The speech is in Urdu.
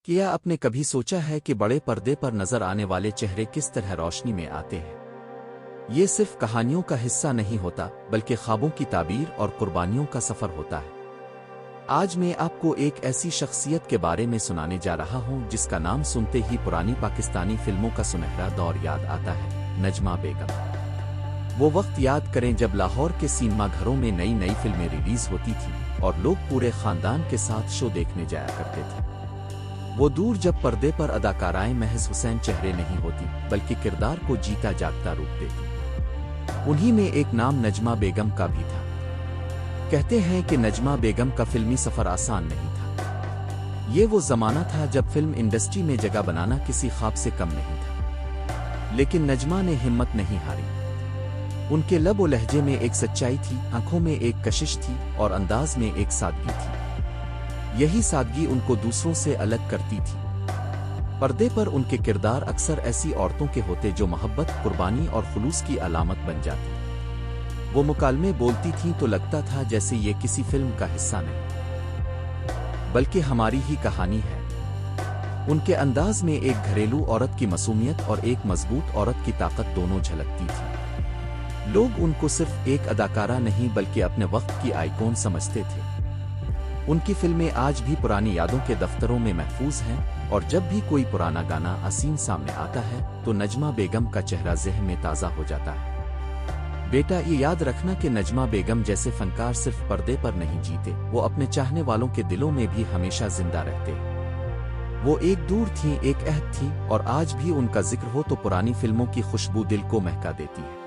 کیا آپ نے کبھی سوچا ہے کہ بڑے پردے پر نظر آنے والے چہرے کس طرح روشنی میں آتے ہیں؟ یہ صرف کہانیوں کا حصہ نہیں ہوتا بلکہ خوابوں کی تعبیر اور قربانیوں کا سفر ہوتا ہے۔ آج میں آپ کو ایک ایسی شخصیت کے بارے میں سنانے جا رہا ہوں جس کا نام سنتے ہی پرانی پاکستانی فلموں کا سنہرا دور یاد آتا ہے، نجمہ بیگم۔ وہ وقت یاد کریں جب لاہور کے سینما گھروں میں نئی نئی فلمیں ریلیز ہوتی تھیں اور لوگ پورے خاندان کے ساتھ شو دیکھنے جایا کرتے تھے۔ وہ دور جب پردے پر اداکارائیں محض حسین چہرے نہیں ہوتی بلکہ کردار کو جیتا جاگتا روپ دیتی۔ انہی میں ایک نام نجمہ بیگم کا بھی تھا۔ کہتے ہیں کہ نجمہ بیگم کا فلمی سفر آسان نہیں تھا۔ یہ وہ زمانہ تھا جب فلم انڈسٹری میں جگہ بنانا کسی خواب سے کم نہیں تھا، لیکن نجمہ نے ہمت نہیں ہاری۔ ان کے لب و لہجے میں ایک سچائی تھی، آنکھوں میں ایک کشش تھی اور انداز میں ایک سادگی تھی۔ یہی سادگی ان کو دوسروں سے الگ کرتی تھی۔ پردے پر ان کے کردار اکثر ایسی عورتوں کے ہوتے جو محبت، قربانی اور خلوص کی علامت بن جاتی۔ وہ مکالمے بولتی تھیں تو لگتا تھا جیسے یہ کسی فلم کا حصہ نہیں بلکہ ہماری ہی کہانی ہے۔ ان کے انداز میں ایک گھریلو عورت کی معصومیت اور ایک مضبوط عورت کی طاقت دونوں جھلکتی تھی۔ لوگ ان کو صرف ایک اداکارہ نہیں بلکہ اپنے وقت کی آئیکن سمجھتے تھے۔ ان کی فلمیں آج بھی پرانی یادوں کے دفتروں میں محفوظ ہیں، اور جب بھی کوئی پرانا گانا اسین سامنے آتا ہے تو نجمہ بیگم کا چہرہ ذہن میں تازہ ہو جاتا ہے۔ بیٹا، یہ یاد رکھنا کہ نجمہ بیگم جیسے فنکار صرف پردے پر نہیں جیتے، وہ اپنے چاہنے والوں کے دلوں میں بھی ہمیشہ زندہ رہتے۔ وہ ایک دور تھیں، ایک عہد تھی، اور آج بھی ان کا ذکر ہو تو پرانی فلموں کی خوشبو دل کو مہکا دیتی ہے۔